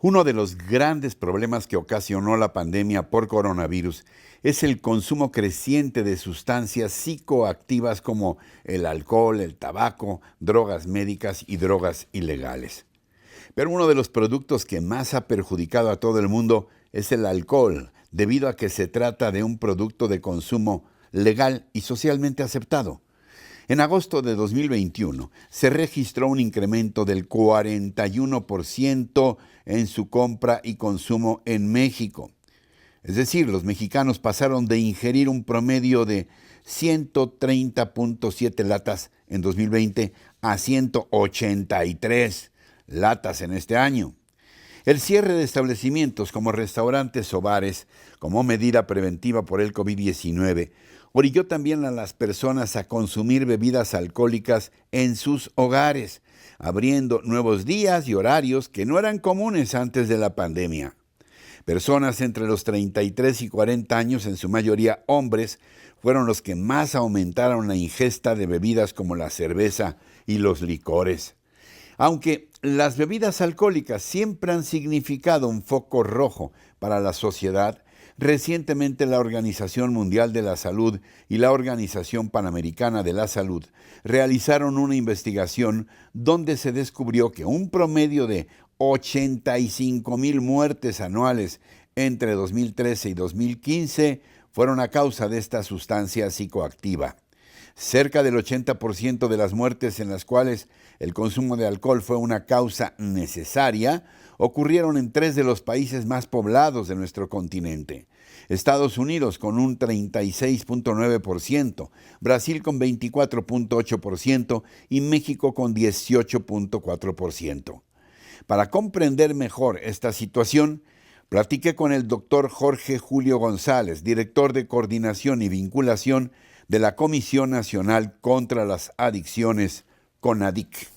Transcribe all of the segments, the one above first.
Uno de los grandes problemas que ocasionó la pandemia por coronavirus es el consumo creciente de sustancias psicoactivas como el alcohol, el tabaco, drogas médicas y drogas ilegales. Pero uno de los productos que más ha perjudicado a todo el mundo es el alcohol, debido a que se trata de un producto de consumo legal y socialmente aceptado. En agosto de 2021 se registró un incremento del 41% en su compra y consumo en México. Es decir, los mexicanos pasaron de ingerir un promedio de 130.7 latas en 2020 a 183 latas en este año. El cierre de establecimientos como restaurantes o bares, como medida preventiva por el COVID-19, orilló también a las personas a consumir bebidas alcohólicas en sus hogares, abriendo nuevos días y horarios que no eran comunes antes de la pandemia. Personas entre los 33 y 40 años, en su mayoría hombres, fueron los que más aumentaron la ingesta de bebidas como la cerveza y los licores. Aunque las bebidas alcohólicas siempre han significado un foco rojo para la sociedad, recientemente la Organización Mundial de la Salud y la Organización Panamericana de la Salud realizaron una investigación donde se descubrió que un promedio de 85,000 muertes anuales entre 2013 y 2015 fueron a causa de esta sustancia psicoactiva. Cerca del 80% de las muertes en las cuales el consumo de alcohol fue una causa necesaria ocurrieron en 3 de los países más poblados de nuestro continente. Estados Unidos con un 36.9%, Brasil con 24.8% y México con 18.4%. Para comprender mejor esta situación, platiqué con el doctor Jorge Julio González, director de Coordinación y Vinculación de la Comisión Nacional contra las Adicciones, CONADIC.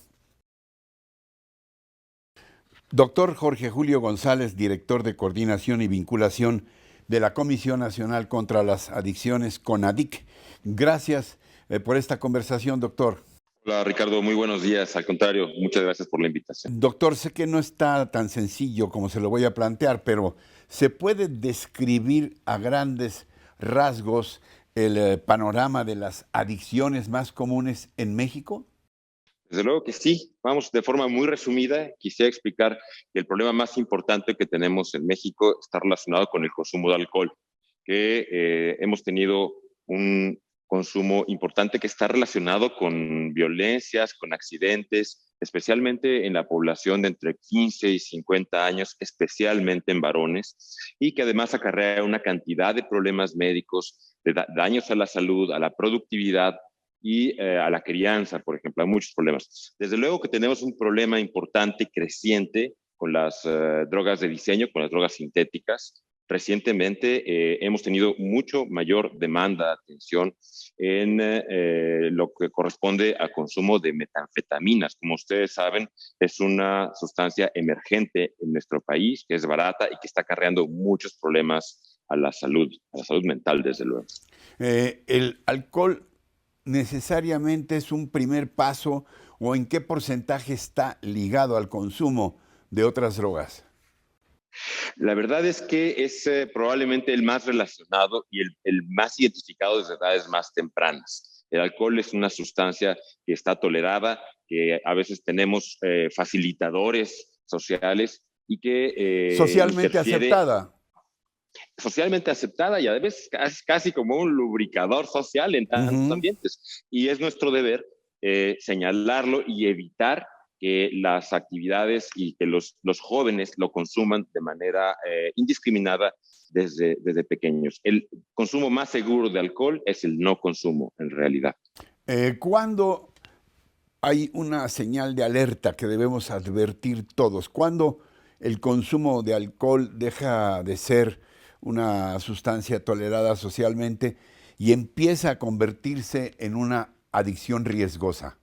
Doctor Jorge Julio González, director de Coordinación y Vinculación de la Comisión Nacional contra las Adicciones, CONADIC. Gracias por esta conversación, doctor. Hola Ricardo, muy buenos días. Al contrario, muchas gracias por la invitación. Doctor, sé que no está tan sencillo como se lo voy a plantear, pero ¿se puede describir a grandes rasgos el panorama de las adicciones más comunes en México? Desde luego que sí. Vamos, de forma muy resumida, quisiera explicar que el problema más importante que tenemos en México está relacionado con el consumo de alcohol, que hemos tenido un consumo importante que está relacionado con violencias, con accidentes, especialmente en la población de entre 15 y 50 años, especialmente en varones, y que además acarrea una cantidad de problemas médicos, de daños a la salud, a la productividad, y a la crianza, por ejemplo, hay muchos problemas. Desde luego que tenemos un problema importante y creciente con las drogas de diseño, con las drogas sintéticas. Recientemente hemos tenido mucho mayor demanda, atención en lo que corresponde al consumo de metanfetaminas. Como ustedes saben, es una sustancia emergente en nuestro país, que es barata y que está acarreando muchos problemas a la salud mental, desde luego. ¿El alcohol necesariamente es un primer paso o en qué porcentaje está ligado al consumo de otras drogas? La verdad es que es probablemente el más relacionado y el más identificado desde edades más tempranas. El alcohol es una sustancia que está tolerada, que a veces tenemos facilitadores sociales y que Socialmente interfiere, aceptada. socialmente aceptada y a veces casi como un lubricador social en tantos Ujú. ambientes. Y es nuestro deber señalarlo y evitar que las actividades y que los jóvenes lo consuman de manera indiscriminada desde pequeños. El consumo más seguro de alcohol es el no consumo, en realidad. ¿Cuándo hay una señal de alerta que debemos advertir todos? ¿Cuándo el consumo de alcohol deja de ser una sustancia tolerada socialmente y empieza a convertirse en una adicción riesgosa?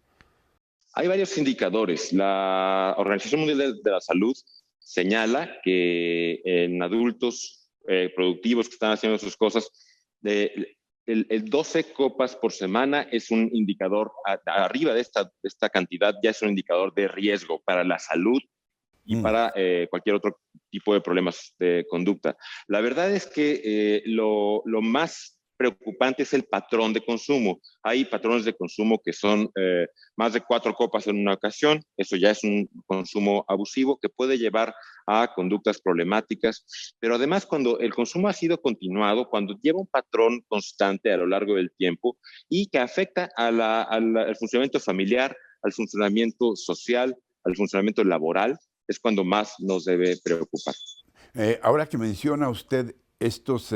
Hay varios indicadores. La Organización Mundial de la Salud señala que en adultos productivos que están haciendo sus cosas, el 12 copas por semana es un indicador, arriba de esta cantidad ya es un indicador de riesgo para la salud y Mm. para cualquier otro tipo de problemas de conducta. La verdad es que lo más preocupante es el patrón de consumo. Hay patrones de consumo que son más de 4 copas en una ocasión. Eso ya es un consumo abusivo que puede llevar a conductas problemáticas. Pero además, cuando el consumo ha sido continuado, cuando lleva un patrón constante a lo largo del tiempo y que afecta al funcionamiento familiar, al funcionamiento social, al funcionamiento laboral, es cuando más nos debe preocupar. Ahora que menciona usted estos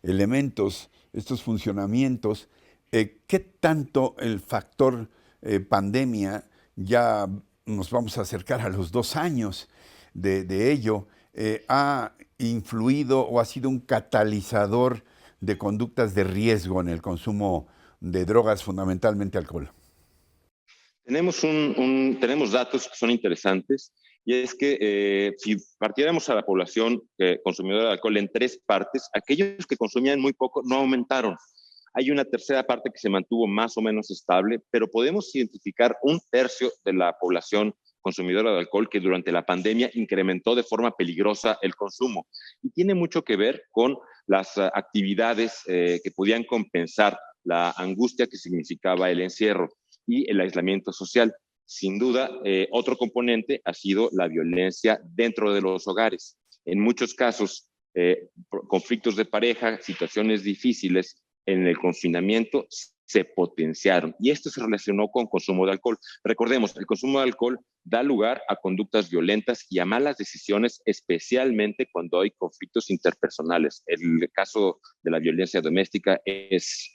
elementos, estos funcionamientos, ¿qué tanto el factor pandemia, ya nos vamos a acercar a los 2 años de ello, ha influido o ha sido un catalizador de conductas de riesgo en el consumo de drogas, fundamentalmente alcohol? Tenemos datos que son interesantes y es que si partiéramos a la población consumidora de alcohol en 3 partes, aquellos que consumían muy poco no aumentaron. Hay una tercera parte que se mantuvo más o menos estable, pero podemos identificar 1/3 de la población consumidora de alcohol que durante la pandemia incrementó de forma peligrosa el consumo. Y tiene mucho que ver con las actividades que podían compensar la angustia que significaba el encierro y el aislamiento social. Sin duda, otro componente ha sido la violencia dentro de los hogares. En muchos casos, conflictos de pareja, situaciones difíciles en el confinamiento se potenciaron y esto se relacionó con consumo de alcohol. Recordemos, el consumo de alcohol da lugar a conductas violentas y a malas decisiones, especialmente cuando hay conflictos interpersonales. El caso de la violencia doméstica es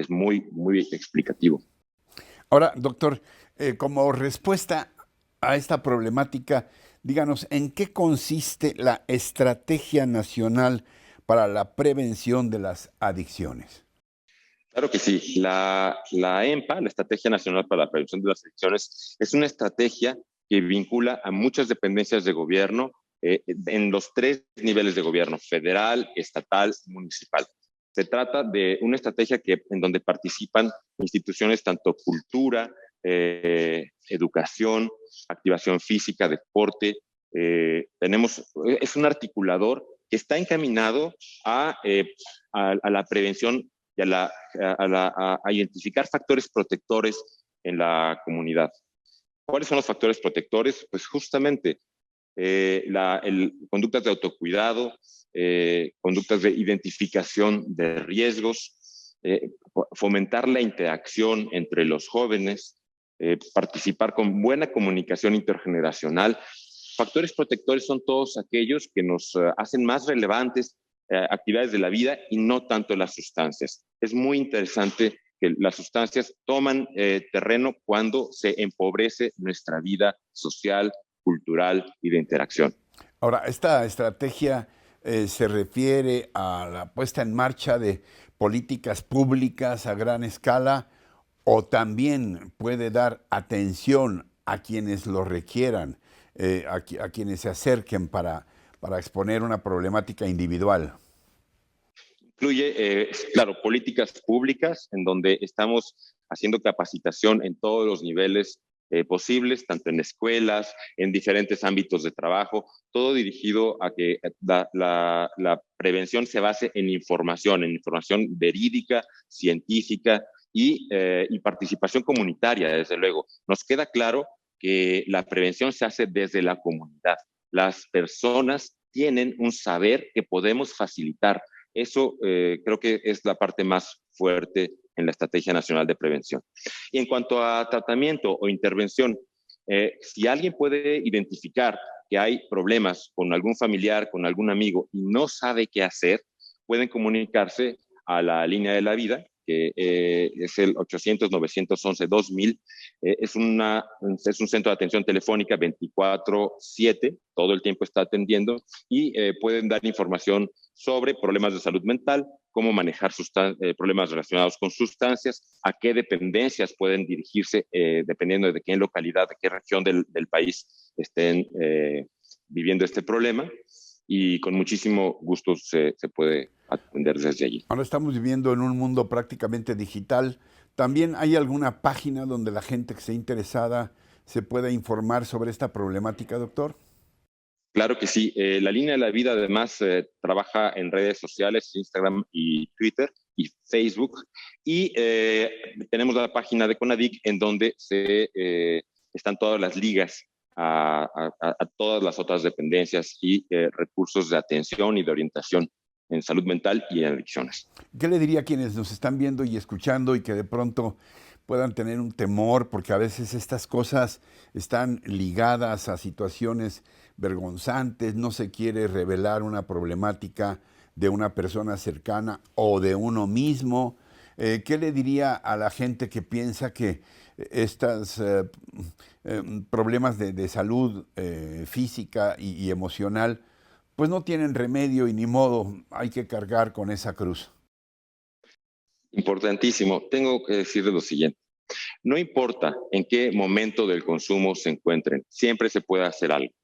muy, muy explicativo. Ahora, doctor, como respuesta a esta problemática, díganos, ¿en qué consiste la Estrategia Nacional para la Prevención de las Adicciones? Claro que sí. La EMPA, la Estrategia Nacional para la Prevención de las Adicciones, es una estrategia que vincula a muchas dependencias de gobierno en los 3 niveles de gobierno: federal, estatal, municipal. Se trata de una estrategia en donde participan instituciones tanto cultura, educación, activación física, deporte. Es un articulador que está encaminado a la prevención y a identificar factores protectores en la comunidad. ¿Cuáles son los factores protectores? Pues justamente conductas de autocuidado, conductas de identificación de riesgos, fomentar la interacción entre los jóvenes, participar con buena comunicación intergeneracional. Factores protectores son todos aquellos que nos hacen más relevantes actividades de la vida y no tanto las sustancias. Es muy interesante que las sustancias toman terreno cuando se empobrece nuestra vida social, cultural y de interacción. Ahora, esta estrategia se refiere a la puesta en marcha de políticas públicas a gran escala o también puede dar atención a quienes lo requieran, a quienes se acerquen para exponer una problemática individual. Incluye, claro, políticas públicas en donde estamos haciendo capacitación en todos los niveles posibles, tanto en escuelas, en diferentes ámbitos de trabajo, todo dirigido a que la prevención se base en información verídica, científica y participación comunitaria, desde luego. Nos queda claro que la prevención se hace desde la comunidad. Las personas tienen un saber que podemos facilitar. Eso creo que es la parte más fuerte en la Estrategia Nacional de Prevención. Y en cuanto a tratamiento o intervención, si alguien puede identificar que hay problemas con algún familiar, con algún amigo y no sabe qué hacer, pueden comunicarse a la línea de la vida, que es el 800-911-2000. Es un centro de atención telefónica 24/7, todo el tiempo está atendiendo y pueden dar información sobre problemas de salud mental, cómo manejar problemas relacionados con sustancias, a qué dependencias pueden dirigirse dependiendo de qué localidad, de qué región del país estén viviendo este problema, y con muchísimo gusto se puede atender desde allí. Ahora estamos viviendo en un mundo prácticamente digital. ¿También hay alguna página donde la gente que esté interesada se pueda informar sobre esta problemática, doctor? Claro que sí. La Línea de la Vida además trabaja en redes sociales, Instagram y Twitter y Facebook. Y tenemos la página de CONADIC en donde están todas las ligas a todas las otras dependencias y recursos de atención y de orientación en salud mental y en adicciones. ¿Qué le diría a quienes nos están viendo y escuchando y que de pronto puedan tener un temor, porque a veces estas cosas están ligadas a situaciones vergonzantes, no se quiere revelar una problemática de una persona cercana o de uno mismo? ¿Qué le diría a la gente que piensa que estos problemas de salud física y emocional pues no tienen remedio y ni modo, hay que cargar con esa cruz? Importantísimo. Tengo que decirles lo siguiente. No importa en qué momento del consumo se encuentren, siempre se puede hacer algo.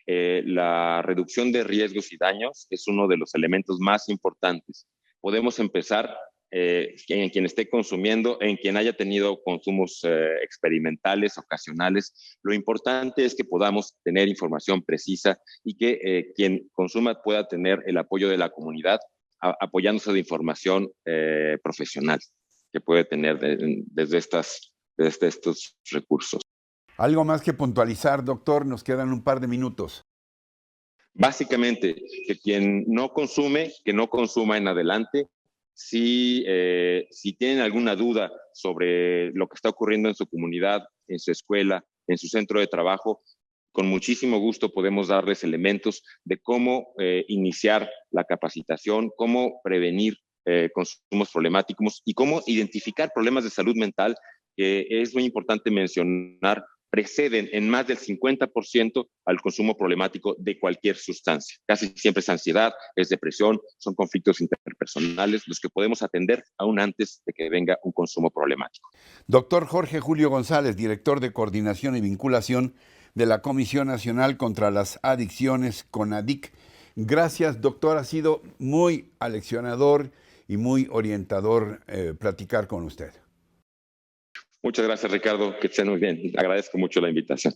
La reducción de riesgos y daños es uno de los elementos más importantes. Podemos empezar en quien esté consumiendo, en quien haya tenido consumos experimentales, ocasionales. Lo importante es que podamos tener información precisa y que quien consuma pueda tener el apoyo de la comunidad apoyándose de información profesional que puede tener desde estos recursos. Algo más que puntualizar, doctor, nos quedan un par de minutos. Básicamente, que quien no consume, que no consuma en adelante. Si tienen alguna duda sobre lo que está ocurriendo en su comunidad, en su escuela, en su centro de trabajo, con muchísimo gusto podemos darles elementos de cómo iniciar la capacitación, cómo prevenir consumos problemáticos y cómo identificar problemas de salud mental, que es muy importante mencionar, preceden en más del 50% al consumo problemático de cualquier sustancia. Casi siempre es ansiedad, es depresión, son conflictos interpersonales, los que podemos atender aún antes de que venga un consumo problemático. Doctor Jorge Julio González, director de Coordinación y Vinculación de la Comisión Nacional contra las Adicciones, CONADIC. Gracias, doctor. Ha sido muy aleccionador y muy orientador platicar con usted. Muchas gracias, Ricardo. Que estén muy bien. Agradezco mucho la invitación.